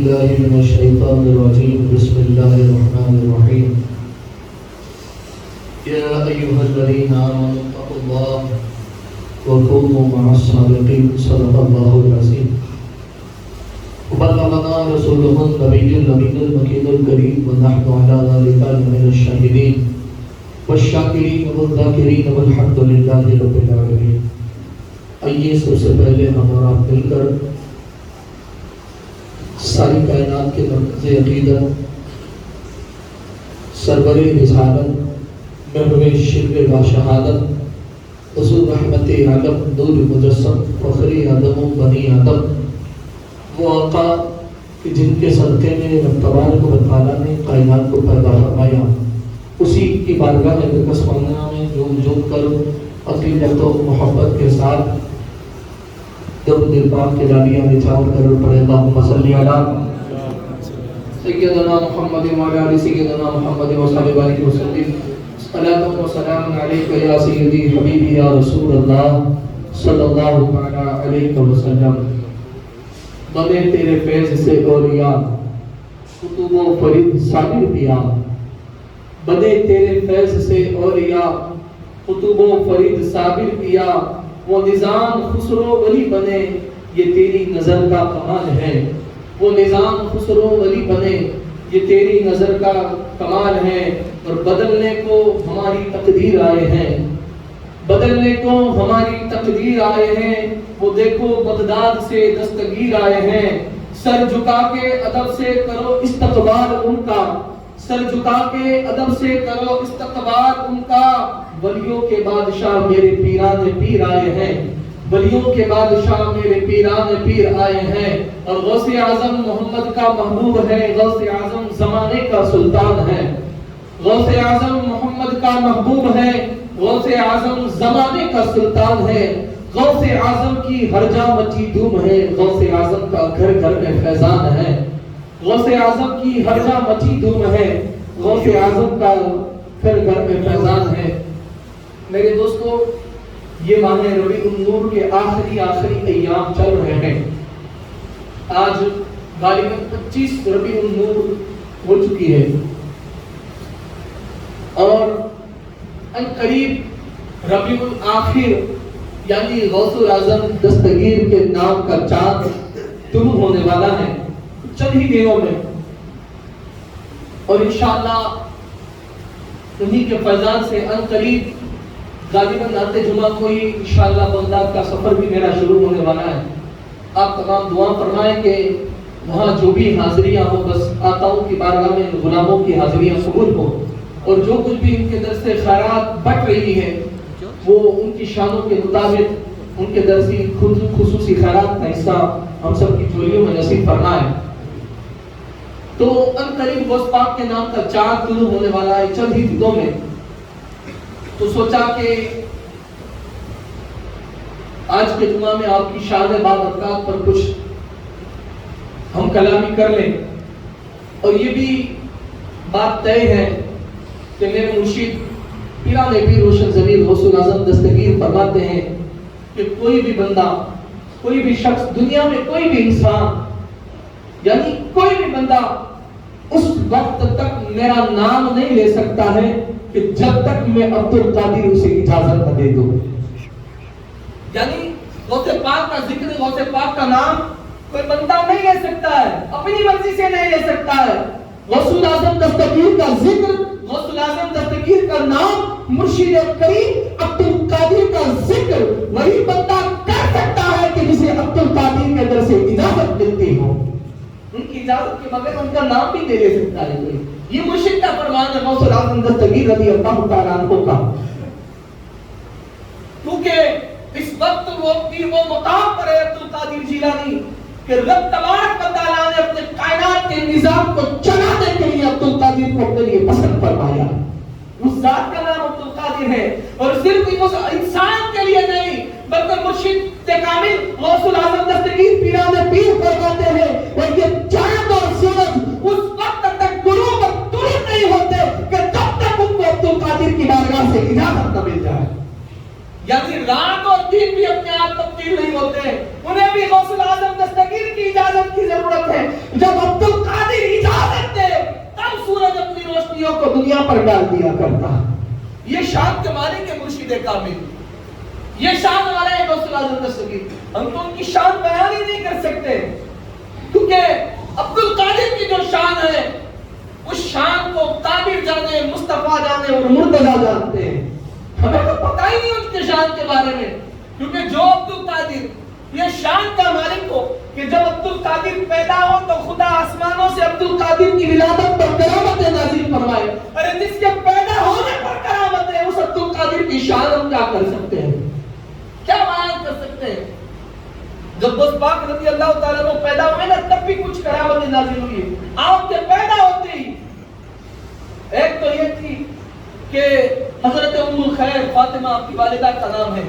بالله من الشيطان الرجيم بسم الله الرحمن الرحيم يا أيها الذين آمنوا اتقوا الله وكونوا مع الصادقين صدق الله العظيم وبلغنا رسوله النبي الأمين المكين الكريم ونحن على ذلك من الشاهدين والشاکرین والذاکرین والحمد للہ رب العالمین۔ آئیے سب سے پہلے ہمارا مل کر ساری کائنات کے مرکز عقیدت سرور رسالت محور شرک و شہادت حضور رحمت عالم نور مجسم فخر آدم و بنی آدم وہ آقا کہ جن کے صدقے میں رب تبارک و تعالیٰ نے کائنات کو پیدا فرمایا، اسی کی بارگاہ مقدس خانہ میں جھوم کر عقیدت و محبت کے ساتھ درود پاک کے ڈالیاں نچھاور کر پڑھے اللہم صلی علی سیدنا محمد وعلی آل سیدنا محمد وصحبہ وسلم صلاۃ و سلام علیک یا سیدی حبیبی یا رسول اللہ صلی اللہ علیہ وسلم۔ بنے تیرے فیض سے اولیاء قطب و فرید صابر پیا، بنے تیرے فیض سے اولیاء قطب و فرید صابر پیا، وہ نظام خسرو ولی بنے یہ تیری نظر کا کمال ہے، وہ نظام خسرو ولی بنے یہ تیری نظر کا کمال ہے۔ اور بدلنے کو ہماری تقدیر آئے ہیں، بدلنے کو ہماری تقدیر آئے ہیں، وہ دیکھو بغداد سے دستگیر آئے ہیں۔ سر جھکا کے ادب سے کرو استقبال ان کا، سر جھکا کے ادب سے کرو استقبال ان کا۔ ولیوں کے بادشاہ میرے پیران پیر آئے ہیں، ولیوں کے بادشاہ میرے پیران پیر آئے ہیں۔ اور غوث اعظم محمد کا محبوب ہے، غوث اعظم زمانے کا سلطان ہے، غوث اعظم محمد کا محبوب ہے، غوث اعظم زمانے کا سلطان ہے۔ غوث اعظم کی ہر جا مچی دھوم ہے، غوث اعظم کا گھر گھر میں فیضان ہے، غوث اعظم کی ہر جا مچی دھوم ہے، غوث اعظم کا گھر گھر میں فیضان ہے۔ میرے دوستو، یہ ماہ ربیع النور کے آخری ایام چل رہے ہیں۔ آج غالباً 25 ربیع النور ہو چکی ہے اور ان قریب ربیع الآخر یعنی غوث الاعظم دستگیر کے نام کا چاند طلوع ہونے والا ہے چند ہی دنوں میں، اور انشاءاللہ انہی کے فیضان سے ان قریب غالباً رات جمعہ کو ہی انشاءاللہ بغداد کا سفر بھی میرا شروع ہونے والا ہے۔ آپ تمام دعا فرمائیں کہ وہاں جو بھی حاضریاں ہوں بس آقاؤں کی بارگاہ میں غلاموں کی حاضریاں قبول ہوں، اور جو کچھ بھی ان کے در سے خیرات بٹ رہی ہے وہ ان کی شانوں کے مطابق ان کے در سے خصوصی خیرات کا حصہ ہم سب کی جھولیوں میں نصیب فرمائے۔ تو ان قریب غوث پاک کے نام کا چاند طلوع ہونے والا ہے چند ہی دنوں میں، تو سوچا کہ آج کے جمعہ میں آپ کی شان بابرکات پر کچھ ہم کلامی کر لیں۔ اور یہ بھی بات طے ہے کہ میرے مرشد پیران پیر روشن ضمیر غوث الاعظم دستگیر فرماتے ہیں کہ کوئی بھی بندہ، کوئی بھی شخص دنیا میں، کوئی بھی انسان یعنی کوئی بھی بندہ اس وقت تک میرا نام نہیں لے سکتا ہے کہ جب تک میں عبد القادر اسے اجازت نہ دے دوں۔ یعنی غوث پاک کا ذکر، غوث پاک کا نام کوئی بندہ نہیں لے سکتا ہے، اپنی مرضی سے نہیں لے سکتا ہے۔ غوث الاعظم دستگیر کا ذکر، غوث الاعظم دستگیر کا نام، مرشد کریم عبد القادر کا ذکر وہی بندہ کر سکتا ہے کہ جسے عبد القادر کے در سے اجازت ملتی ہو۔ ان کی اجازت کے بغیر ان کا نام بھی نہیں لے سکتا ہے کوئی۔ یہ مرشد کا فرمان ہے غوث الاعظم دستگیر رضی اللہ تعالیٰ عنہ کا، کیونکہ اس وقت وہ مقام پر ہے عبد القادر جیلانی کہ رب تبارک و تعالیٰ نے اپنے کائنات کے نظام کو چلانے کے لیے عبد القادر کو اپنے لیے پسند فرمایا۔ اس ذات کا نام عبد القادر ہے، اور صرف اس انسان کے لیے نہیں بلکہ مرشد کامل غوث الاعظم دستگیر پیران پیر فرماتے ہیں اور یہ چاند اور سورج اس وقت تک غروب اور طلوع نہیں ہوتے کہ جب تک ان کو عبد القادر کی بارگاہ سے اجازت نہ مل جائے۔ یعنی رات اور دن بھی اپنے آپ تبدیل نہیں ہوتے، انہیں بھی غوث الاعظم دستگیر کی اجازت کی ضرورت ہے۔ جب عبد القادر اجازت دے تب سورج اپنی روشنیوں کو دنیا پر ڈال دیا کرتا۔ یہ شان کے مالک ہے مرشد کامل، یہ شان والا ہے غوث الاعظم دستگیر۔ ہم تو ان کی شان بیان ہی نہیں کر سکتے، کیونکہ عبد القادر کی جو شان ہے اس شان کو قادر جانے، مصطفیٰ جانے اور مرتضیٰ جانتے ہیں۔ ہمیں تو پتہ ہی نہیں ان کے شان کے بارے میں، کیونکہ جو عبد القادر یہ شان کا مالک ہو کہ جب عبد القادر پیدا ہو تو خدا آسمانوں سے عبد القادر کی ولادت پر کرامتیں نازل فرمائے، اور جس کے پیدا ہونے پر کرامت ہے اس عبد القادر کی شان ہم کیا کر سکتے ہیں، کیا بیان کر سکتے ہیں؟ جب غوث پاک رضی اللہ تعالیٰ عنہ پیدا ہوئے نا تب بھی کچھ کرامتیں نازل ہوئی۔ آپ کے پیدا ہوتے ہی ایک تو یہ تھی کہ حضرت ام الخیر فاطمہ آپ کی والدہ کا نام ہے،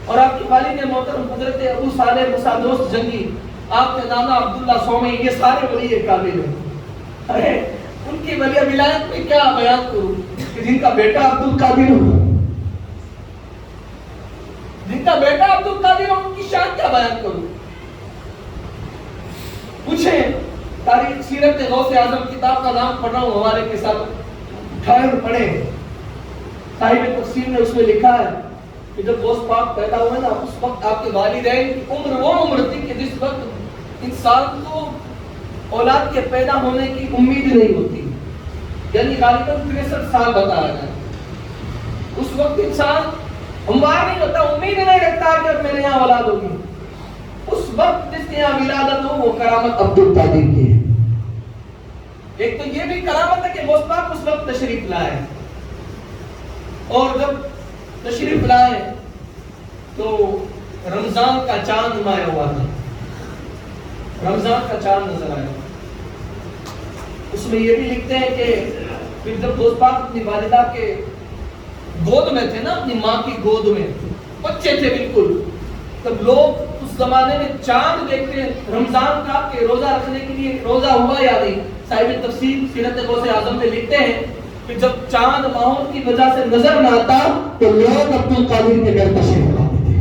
اور آپ کی والد محترم حضرت ابو صالح موسیٰ دوست جنگی، آپ کے نانا عبداللہ سومی، یہ سارے ولی کامل ہیں۔ ارے ان کی ولی ولایت میں کیا بیان کروں کہ جن کا بیٹا عبد القادر ہو، جن کا بیٹا عبد القادر ہو، ان کی شان کیا بیان کروں؟ پوچھیں تاریخ سیرت غوث اعظم کتاب کا نام پڑھ رہا ہوں ہمارے کے ساتھ، اٹھائے اور پڑھیں۔ صاحب تفسیر نے اس میں لکھا ہے کہ جب غوث پاک پیدا ہوئے نا اس وقت آپ کے والدین کی عمر وہ عمر تھی کہ جس وقت انسان کو اولاد کے پیدا ہونے کی امید نہیں ہوتی، یعنی غالباً 63 سال بتایا گیا۔ اس وقت انسان ہموار نہیں ہوتا، امید نہیں رکھتا کہ اب میرے یہاں اولاد ہوگی۔ اس وقت جس کے یہاں ولادت ہو وہ کرامت عبد القادر کی ہے۔ ایک تو یہ بھی کرامت ہے کہ غوث پاک اس وقت تشریف لائے، اور جب تشریف لائے تو رمضان کا چاند نمایاں ہوا تھا، رمضان کا چاند نظر آیا۔ اس میں یہ بھی لکھتے ہیں کہ پھر جب غوث پاک اپنی والدہ کے گود میں تھے نا، اپنی ماں کی گود میں بچے تھے بالکل، تب لوگ اس زمانے میں چاند دیکھتے ہیں رمضان کا کہ روزہ رکھنے کے لیے روزہ ہوا یا نہیں۔ صاحب تفسیر سیرت غوث اعظم میں لکھتے ہیں کہ جب چاند ماحول کی وجہ سے نظر نہ آتا تو لوگ عبد القادر کے گھر تشریف لاتے تھے،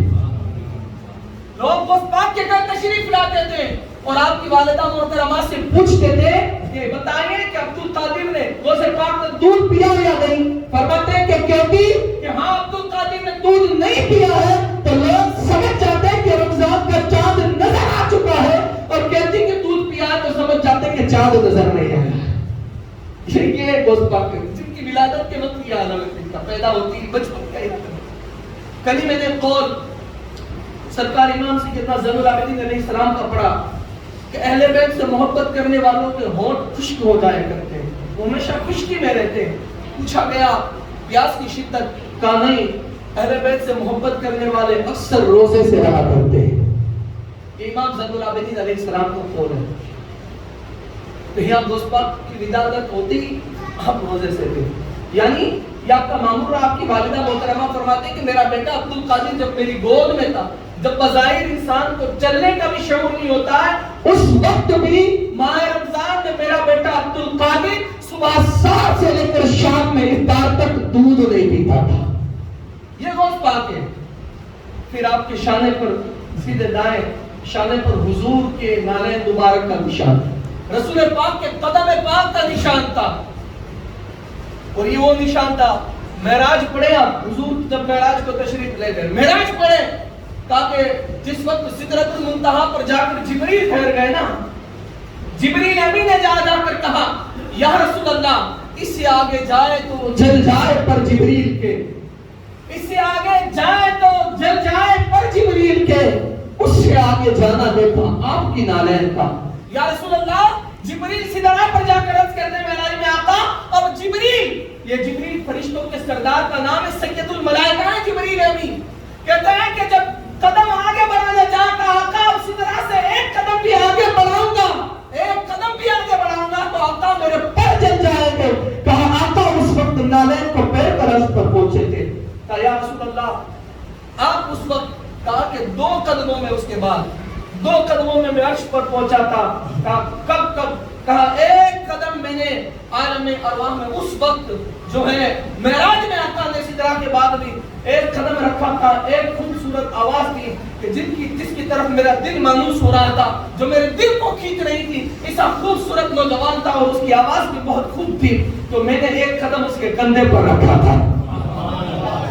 لوگ غوث پاک کے گھر تشریف لاتے تھے اور آپ کی والدہ محترمہ سے پوچھتے تھے کہ بتائیے کہ عبد القادر نے غوث پاک نے دودھ پیا یا نہیں؟ فرماتے ہیں کہ کہتی کہ ہاں عبد القادر نے دودھ نہیں پیا ہے، تو لوگ سمجھ جاتے ہیں کہ رمضان کا چاند نظر آ چکا ہے، اور کہتی کہ دودھ پیا ہے تو سمجھ جاتے ہیں کہ چاند نظر نہیں آیا۔ یہ غوث پاک جن کی ولادت کے وقت یہ عالم ہے، پیدا ہوتی ہے بچپن کا ہی۔ کل ہی میں نے قول سرکار امام سیدنا زین العابدین علیہ السلام کا پڑھا کہ اہل بیت سے محبت کرنے والوں کے ہونٹ خشک ہو جایا کرتے ہیں، وہ ہمیشہ خشکی میں رہتے ہیں۔ پوچھا گیا پیاس کی شدت کا نہیں، اہل بیت سے محبت کرنے والے اکثر روزے سے رہا کرتے ہیں۔ یہ امام زین العابدین علیہ السلام کا قول ہے۔ تو یہاں غوث پاک کی ولادت ہوتی آپ روزے سے تھے، یعنی یہ آپ کا مامور آپ کی والدہ محترمہ فرماتے ہیں کہ میرا بیٹا عبد القادر جب میری گود میں تھا، جب بظاہر انسان کو چلنے کا بھی شعور نہیں ہوتا ہے، اس وقت بھی ماہ رمضان میں میرا بیٹا عبد القادر صبح 7 سے لے کر شام میں افطار تک دودھ نہیں پیتا تھا۔ یہ غوث پاک ہے۔ پھر آپ کے شانے پر سیدھے دائیں شانے پر حضور کے نالین مبارک کا نشان، رسول پاک کے قدم پاک کا نشان تھا، اور یہ وہ نشان تھا۔ معراج پڑھے آپ، حضور جب معراج کو تشریف لے گئے، معراج پڑھے تاکہ جس وقت سدرۃ المنتہا پر جا کر جبریل ٹھہر گئے نا، جبریل امین نے جا کر کہا یا رسول اللہ اس سے آگے جائے تو جل جائے پر جبریل کے، اس سے آگے جائے تو جل جائے پر جبریل کے، اس سے آگے جانا دیکھا آپ کی نالین کا۔ یا رسول اللہ جبریل سدرہ پر جا کر عرض کرنے معراج میں آقا، اب جبریل، یہ جبریل فرشتوں کے سردار کا نام ہے، سید الملائکہ ہے جبریل امین، کہتا ہے کہ جب قدم آگے بڑھانا چاہتا آقا اب سدرہ سے ایک قدم بھی آگے بڑھاؤں گا، ایک قدم بھی آگے بڑھاؤں گا تو آقا میرے پیر جل جائیں گے۔ کہا آقا اس وقت نالین کو پیر پر عرض پر پہنچے تھے۔ کہا یا رسول اللہ آپ اس وقت، کہا کہ 2 قدموں میں، اس کے بعد 2 قدموں میں عرش پر پہنچا تھا۔ کہا کب؟ کہا 1 قدم میں نے عالم ارواح میں اس وقت جو ہے معراج میں آقا نے سدرہ کے بعد بھی ایک قدم رکھا تھا، ایک خوبصورت آواز تھی کہ جس کی طرف میرا دل مانوس ہو رہا تھا، جو میرے دل کو کھینچ رہی تھی، ایسا خوبصورت نوجوان تھا اور اس کی آواز بھی بہت خوب تھی، تو میں نے ایک قدم اس کے کندھے پر رکھا تھا،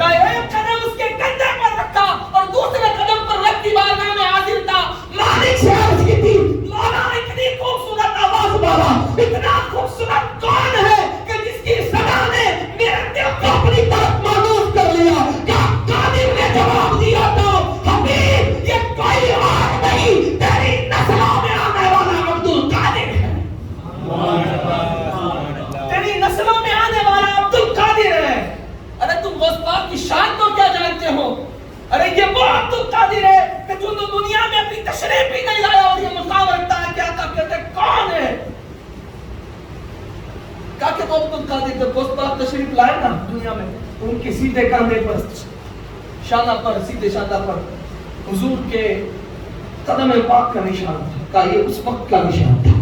ایک قدم اس کے کندھے پر رکھا اور دوسرے قدم پر رب کی بارگاہ میں حاضر تھا، مالک سے عرض کی تھی، مولا اتنی خوبصورت آواز والا، اتنا خوبصورت کون ہے کہ جس کی صدا نے میرے دل کو اپنی طرف مانوس کر لیا؟ کیا قادر نے جواب دیا تو حبیب یہ کوئی اور نہیں، تیری نسلوں میں آنے والا عبد القادر ہے، تیری نسلوں میں آنے والا عبد القادر ہے۔ ارے تم غوث پاک کی شان تو کیا جانتے ہو؟ ارے یہ وہ عبد القادر ہے کہ جو دنیا میں اپنی تشریف بھی نہیں لایا اور یہ مقام رکھتا ہے، کیا کہتے کون ہے؟ کہا کہ وہ عبد القادر جب غوث پاک تشریف لائے نا دنیا میں، تو ان کے سیدھے کاندھے پر، شانہ پر، سیدھے شانہ پر حضور کے قدم پاک کا نشان تھا۔ کہا یہ اس وقت کا نشان تھا،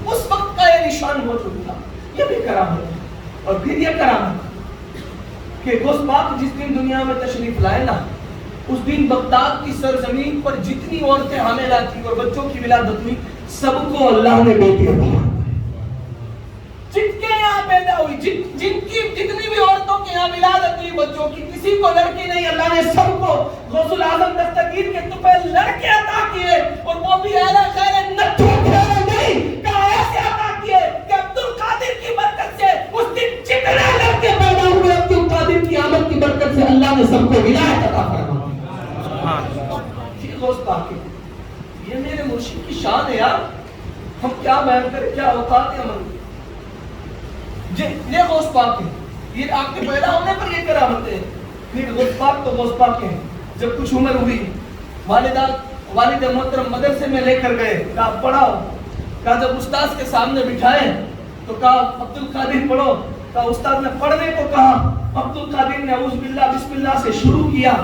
اس وقت کا یہ نشان موجود تھا، یہ بھی کرامت ہے۔ اور پھر یہ کرامت کہ غوث پاک جس دن دنیا میں تشریف لائے نا، اس دن بغداد کی سرزمین پر جتنی عورتیں حاملہ تھیں اور بچوں کی ولادت ہوئی، سب کو اللہ نے بیٹی عطا فرمائی۔ جن کے یہاں پیدا ہوئی، جن کی جتنی بھی عورتوں کے یہاں ولادت ہوئی بچوں کی، کسی کو لڑکی نہیں، اللہ نے سب کو غوث العظم دستگیر کے طفیل لڑکے عطا کیے، اور وہ بھی اعلیٰ خیر نٹھے پھیرے نہیں، کہا ایسے عطا کیے کہ عبد القادر کی برکت سے اس دن جتنے لڑکے پیدا ہوئے، عبد القادر کی آمد کی برکت سے اللہ نے سب کو ولایت عطا فرمائی۔ یہ غوث پاک ہے، یہ میرے مرشد کی شان ہے یار، ہم کیا بیان کریں، کیا اوقات ہے ہماری۔ یہ غوث پاک ہے، یہ آپ کے پیدا ہونے پر یہ کرامت ہے۔ پھر غوث پاک تو غوث پاک ہیں، جب کچھ عمر ہوئی، والد محترم مدرسے میں لے کر گئے، کہا پڑھاؤ، کہا جب استاذ کے سامنے بٹھائے تو کہا عبد القادر پڑھو، کہا استاد نے پڑھنے کو کہا، عبد القادر نے اعوذ باللہ بسم اللہ سے شروع کیا،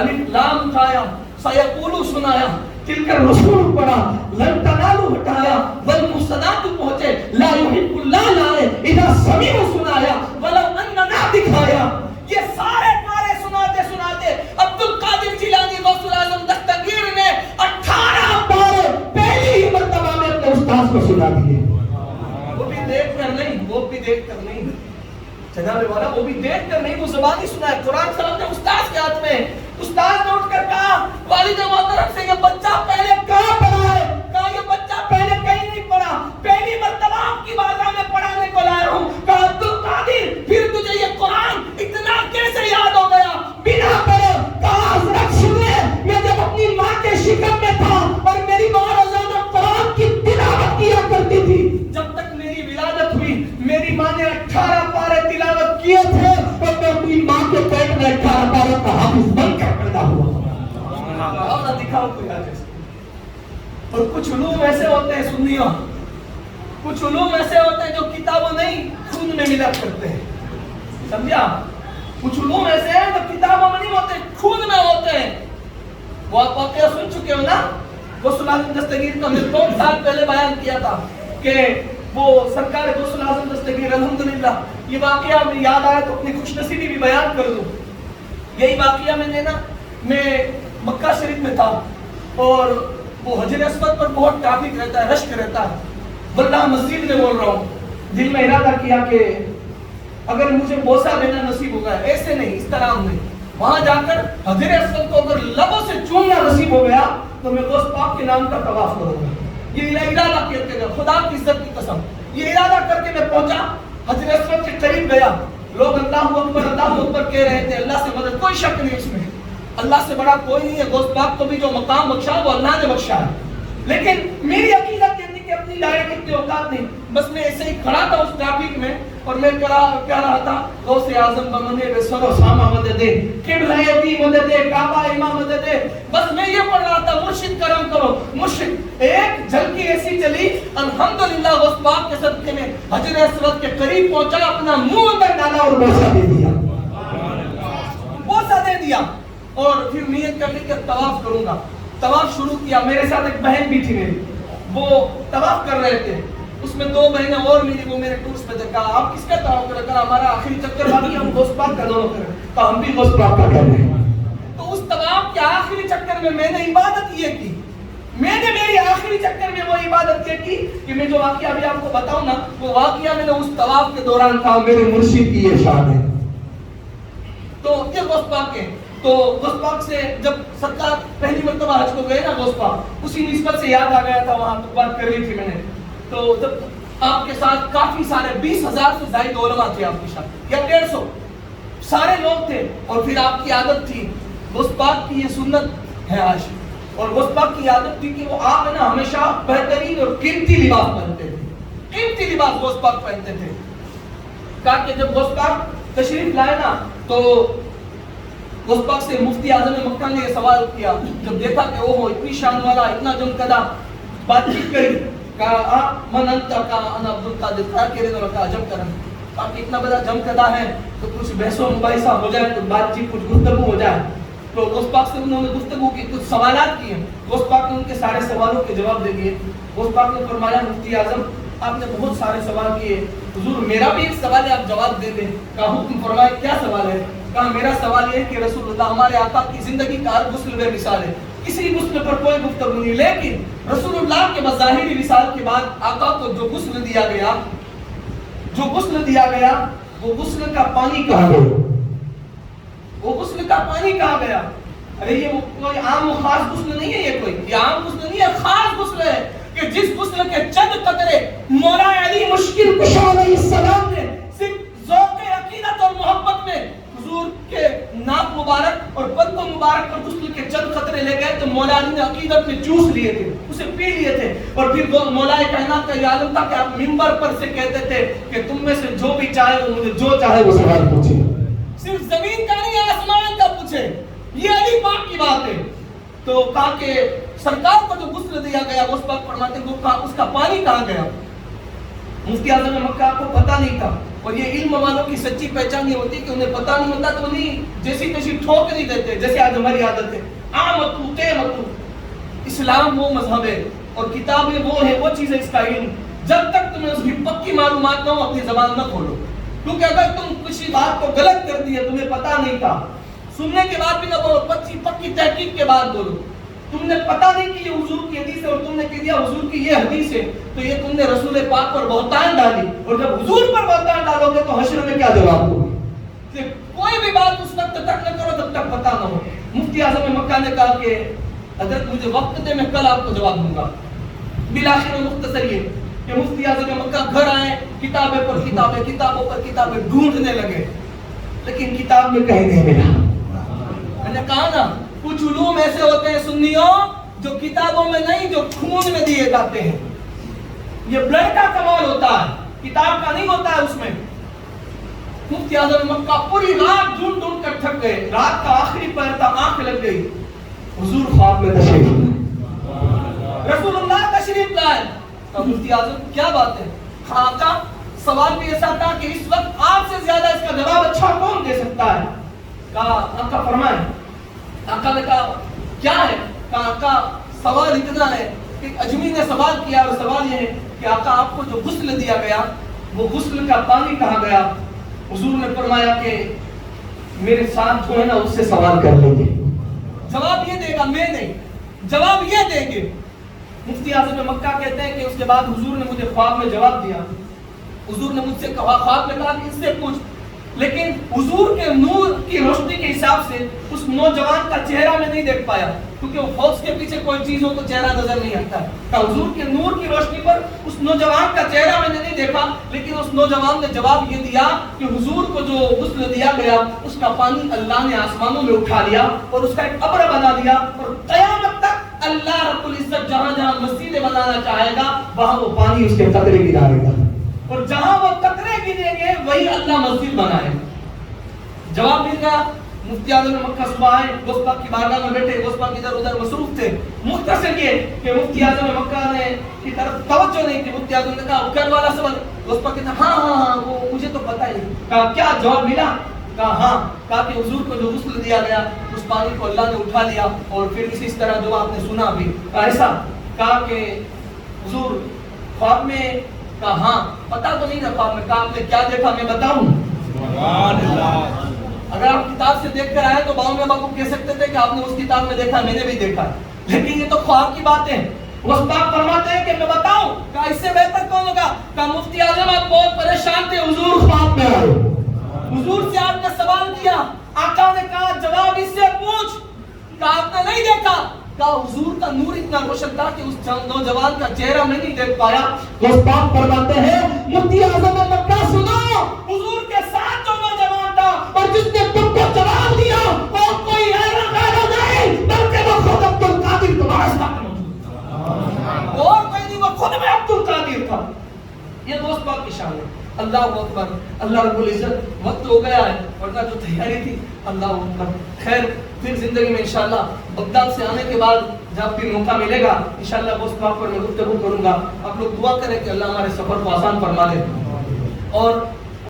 الف لام کھایا، سیقولو سنایا، تلک الرسول پڑھا، لن تنالو ہٹایا، والمستدات پہنچے، لا یحب اللہ لائے، اذا سمیع سنایا، ولو اننا دکھایا۔ یہ سارے پارے سناتے سناتے عبد القادر جیلانی غوث العظم دستگیر نے 18 پارے پہلی ہی مرتبہ میں اپنے استاذ کو سنا دیے۔ وہ بھی دیکھ کر نہیں، وہ بھی دیکھ کر نہیں جناب والا، وہ بھی دیکھ کر نہیں، وہ زبانی سنا ہے۔ قرآن صاحب نے استاذ کے ہاتھ میں، استاذ نے اٹھ کر کہا والد محترم سے یہ بچہ پہلے کہاں پڑھا ہے؟ کہا یہ بچہ پہلے کہیں نہیں پڑھا، پہلی مرتبہ آپ کی بارگاہ میں پڑھانے کو لایا ہوں۔ کہا عبد القادر پھر تجھے یہ قرآن اتنا کیسے یاد ہو گیا بنا پڑھے؟ کہا حضرت سنیں، میں جب اپنی ماں کے شکم میں تھا اور میری ماں روزانہ قرآن کی تلاوت کیا کرتی تھی، جب تک میری ولادت ہوئی میری ماں نے 18 پارے تلاوت کیے تھے اور میں اپنی ماں کے پیٹ میں 18 پارے کا حافظ بن کر پیدا ہوا۔ اللہ دکھاؤ کوئی آج ایسے۔ اور کچھ علوم ایسے ہوتے ہیں سنیوں، کچھ علوم ایسے ہوتے ہیں جو کتابوں نہیں خون میں ملا کرتے ہیں، سمجھا؟ کچھ علوم ایسے ہیں جو کتابوں میں نہیں ہوتے، خون میں ہوتے ہیں۔ وہ آپ واقعہ سن چکے ہو نا، غوث العظم دستگیر کا میں 2 سال پہلے بیان کیا تھا کہ وہ سرکار غوث العظم دستگیر الحمدللہ، یہ واقعہ میں یاد آیا تو اپنی خوش نصیبی بھی بیان کر دوں۔ یہی واقعہ میں نے نا، میں مکہ شریف میں تھا اور وہ حجر اسود پر بہت ٹریفک رہتا ہے، رشک رہتا ہے، واللہ مسجد میں بول رہا ہوں، دل میں ارادہ کیا کہ اگر مجھے بوسہ دینا نصیب ہوگا، ایسے نہیں اس طرح نہیں، وہاں جا کر حجر اسود کو اگر لبوں سے چومنا نصیب ہو گیا تو میں غوث پاک کے نام کا طواف کروں گا۔ یہ ارادہ کرتے گئے، خدا کی عزت کی قسم، یہ ارادہ کر کے میں پہنچا، حجر اسود کے قریب گیا، لوگ اللہ اکبر کہہ رہے تھے، اللہ سے مدد، کوئی شک نہیں اس میں، اللہ سے بڑا کوئی نہیں ہے، غوث پاک کو بھی جو مقام بخشا وہ اللہ نے بخشا ہے، لیکن میری عقیدت یہ تھی کہ اپنی لائق اتنی اوقات نہیں، بس میں ایسے ہی کھڑا تھا اس ٹریفک میں اور میں کہہ رہا تھا غوث اعظم بمنے بے سر و سامہ مدد دے، قبلہ دی مدد دے، کعبہ امام مدد دے، بس میں یہ پڑھ رہا تھا مرشد کرم کرو مرشد۔ ایک جھلکی ایسی چلی، الحمدللہ غوث پاک کے صدقے میں حجر اسود کے قریب پہنچا، اپنا منہ اندر ڈالا اور بوسہ دے دیا، بوسہ دے دیا، اور پھر نیت کر لی کہ طواف کروں گا۔ طواف شروع کیا، میرے ساتھ ایک بہن بھی تھی میری، وہ طواف کر رہے تھے، اس میں 2 بہنیں اور ملی، وہ میرے ٹورس پہ تھے، کہا آپ کس کا طواف کر رہے؟ کہا ہمارا آخری چکر باقی، ہم غوث پاک کا دونوں کر رہے ہیں۔ تو ہم بھی غسل پاک کا کر رہے ہیں. تو اس طواف کے آخری چکر میں نے عبادت یہ کی, میں نے میری آخری چکر میں وہ عبادت یہ کی کہ میں جو واقعہ ابھی آپ کو بتاؤں نا, وہ واقعہ میں نے اس طواف کے دوران کہا میرے مرشد کی یہ شان ہے. تو یہ غسل پاک ہے. تو غسل پاک سے جب سرکار پہلی مرتبہ حج کو گئے نا غسل پاک, اسی نسبت سے یاد آ گیا تھا, وہاں تو بات کر رہی تھی میں نے. تو جب آپ کے ساتھ کافی سارے 20,000 سے زائد علماء تھے آپ کے ساتھ, یا 150 سارے لوگ تھے, اور پھر آپ کی عادت تھی, غسل پاک کی یہ سنت ہے آج, اور غسل پاک کی عادت تھی کہ وہ آپ نا ہمیشہ بہترین اور قیمتی لباس پہنتے تھے, قیمتی لباس غسل پاک پہنتے تھے. کہا کہ جب غسل پاک تشریف لائے نا, تو غسل پاک سے مفتی اعظم مکہ نے یہ سوال کیا, جب دیکھا کہ وہ اتنی شان والا, اتنا جمکدہ بات چیت کری, کہا من انت, کہا انا عبد القادر, کہا کہ رضا کا عجب کرم, کہا کہ اتنا بڑا جمکدہ ہے تو کچھ بحث و مباحثہ ہو جائے, کچھ بات چیت, کچھ گفتگو ہو جائے. تو غسل پاک سے انہوں نے گفتگو کی, کچھ سوالات کیے, غسل پاک نے ان کے سارے سوالوں کے جواب دے دیے. غسل پاک نے فرمایا مفتی اعظم آپ نے بہت سارے سوال کیے, حضور میرا بھی ایک سوال ہے, آپ جواب دے دیں. کہا حکم فرمائے, کیا سوال ہے؟ کہا میرا سوال یہ ہے کہ رسول اللہ ہمارے آقا کی زندگی کا ہر غسل بے مثال ہے, کسی غسل پر کوئی گفتگو نہیں, لیکن رسول اللہ کے بظاہری وصال کے بعد آقا کو جو غسل دیا گیا, جو غسل دیا گیا, وہ غسل کا پانی کہاں گیا, وہ غسل کا پانی کہاں گیا؟ ارے یہ کوئی عام و خاص غسل نہیں ہے, یہ کوئی یہ عام غسل نہیں ہے, خاص غسل ہے کہ جس غسل کے چند قطرے مولا علی مشکل کشا علیہ السلام نے صرف ذوق عقیدت اور محبت میں حضور کے ناک مبارک اور پدم مبارک پر غسل کے چند قطرے لے گئے, تو مولا علی نے عقیدت میں چوس لیے تھے, اسے پی لیے تھے. اور پھر مولا کائنات کا یہ عالم تھا کہ آپ منبر پر سے کہتے تھے کہ تم میں سے جو بھی چاہے وہ مجھے جو چاہے وہ سوال پوچھے, صرف زمین کا نہیں آسمان کا پوچھے, یہ علی پاک کی بات ہے. تو کہا کہ سرکار کو جو غسل دیا گیا, غسل پاک فرماتے ہیں وہ اس کا پانی کہاں گیا؟ مفتی اعظم مکہ کو پتہ نہیں تھا, اور یہ علم والوں کی سچی پہچان یہ ہوتی ہے کہ انہیں پتہ نہیں ہوتا تو انہیں جیسی تیسی ٹھوک نہیں دیتے, جیسے آج ہماری عادت ہے آمتو قیمتو. اسلام وہ مذہب ہے اور کتابیں وہ ہے, وہ چیز ہے اس کا علم, جب تک تمہیں اس کی پکی معلومات نہ ہو اپنی زبان نہ کھولو, کیونکہ اگر تم کسی بات کو غلط کر دی ہے, تمہیں پتہ نہیں تھا, سننے کے بعد بھی نہ بولو, پکی تحقیق کے بعد بولو. تم نے پتہ نہیں کہ یہ حضور کی حدیث ہے اور تم نے کہہ دیا حضور کی یہ حدیث ہے, تو یہ تم نے رسول پاک پر بہتان ڈالی, اور جب حضور پر بہتان ڈالو گے تو حشر میں کیا جواب دو گے؟ کوئی بھی بات اس وقت تک نہ کرو جب تک پتہ نہ ہو. مفتی اعظم مکہ نے کہا کہ حضرت مجھے وقت دے, میں کل آپ کو جواب دوں گا. بالآخر مختصر یہ کہ مفتی اعظم مکہ گھر آئے, کتابیں پر کتابیں, کتابوں پر کتابیں ڈھونڈنے لگے, لیکن کتاب میں کہیں نہیں ملا. میں نے کہا نا کچھ علوم ایسے ہوتے ہیں سنیوں جو کتابوں میں نہیں, جو خون میں دیے جاتے ہیں. یہ بلڈ کا کمال ہوتا ہے, کتاب کا نہیں ہوتا ہے اس میں. مفتی اعظم مکہ پوری رات ڈھونڈ ڈھونڈ کر تھک گئے, رات کا آخری پہر تھا, آنکھ لگ گئی, حضور خواب میں تشریف لائے, رسول اللہ تشریف لائے. مفتی اعظم کیا بات ہے؟ آقا سوال بھی ایسا تھا کہ اس وقت آپ سے زیادہ اس کا جواب اچھا کون دے سکتا ہے؟ کہا آقا فرمائیں. آقا نے کہا کیا ہے؟ کہا آقا سوال اتنا ہے کہ اجمی نے سوال کیا, اور سوال یہ ہے کہ آقا آپ کو جو غسل دیا گیا وہ غسل کا پانی کہاں گیا؟ حضور نے فرمایا کہ میرے ساتھ جو ہے نا اس سے سوال کر لیں گے, جواب یہ دے گا, میں نہیں, جواب یہ دیں گے. مفتی اعظم مکہ کہتے ہیں کہ اس کے بعد حضور نے مجھے خواب میں جواب دیا. حضور نے مجھ سے کہا, خواب میں کہا کہ اس سے پوچھ, لیکن حضور کے نور کی روشنی کے حساب سے اس نوجوان کا چہرہ میں نہیں دیکھ پایا, کیونکہ وہ فوکس کے پیچھے کوئی چیز ہو تو چہرہ نظر نہیں آتا ہے. کہ حضور کے نور کی روشنی پر اس نوجوان کا چہرہ میں نے نہیں دیکھا, لیکن اس نوجوان نے جواب یہ دیا کہ حضور کو جو غسل دیا گیا اس کا پانی اللہ نے آسمانوں میں اٹھا لیا اور اس کا ایک قبر بنا دیا, اور قیامت تک اللہ رب العزت جہاں جہاں مسجدیں بنانا چاہے گا وہاں وہ پانی اس کے قطرے گرائے گا, اور جہاں وہ قطرے گریں گے وہی اللہ مسجد بنائے گا. جواب مل گیا. مفتی اعظم مکہ صبح آئے, غوث پاک کی بارگاہ میں بیٹھے, غوث پاک ادھر ادھر مصروف تھے. مختصر یہ کہ مفتی اعظم مکہ نے کی طرف توجہ نہیں تھی. مفتی اعظم نے کہا کل والا سوال, غوث پاک کہتا ہاں ہاں ہاں وہ مجھے تو پتہ ہی نہیں. کہا کیا جواب ملا؟ کہا ہاں. کہا کہ حضور کو جو غسل دیا گیا اس پانی کو اللہ نے اٹھا لیا, اور پھر اسی طرح جو آپ نے سنا بھی. کہا ایسا؟ کہا کہ حضور خواب میں, کہا ہاں. پتہ تو نہیں تھا خواب میں. کہا آپ نے کیا دیکھا میں بتاؤں؟ سبحان اللہ. اگر آپ کتاب سے دیکھ کر آئے تو باؤں میں ابو کہہ سکتے تھے کہ آپ نے اس کتاب میں دیکھا، میں نے بھی دیکھا، لیکن یہ تو خواب کی بات ہے۔ استاد فرماتے ہیں کہ میں بتاؤں کہ اس سے بہتر کون ہوگا؟ کہ مفتی اعظم آپ بہت پریشان تھے، حضور خواب میں آئے، حضور سے آپ نے سوال کیا، آقا نے کہا جواب اس سے پوچھ، کہ آپ نے نہیں دیکھا، کہا حضور کا نور اتنا روشن تھا کہ اس نوجوان کا چہرہ میں نہیں دیکھ پایا۔ استاد فرماتے ہیں مفتی اعظم مکہ سنو، حضور کے ساتھ جو نوجوان تھا اور جس نے تم کو جواب دیا وہ کوئی غیر نہیں بلکہ وہ خود عبد القادر تمہارے ساتھ موجود تھا، اور کوئی نہیں، وہ خود میں عبد القادر تھا۔ یہ دوست پاک کی شان ہے۔ اللہ اکبر، اللہ رب العزت، وقت ہو گیا ہے ورنہ جو تیاری تھی، اللہ اکبر۔ خیر پھر زندگی میں انشاءاللہ بغداد سے آنے کے بعد جب بھی موقع ملے گا انشاءاللہ دوست پاک پر میں گفتگو کروں گا۔ آپ لوگ دعا کریں کہ اللہ ہمارے سفر کو آسان فرما دے، اور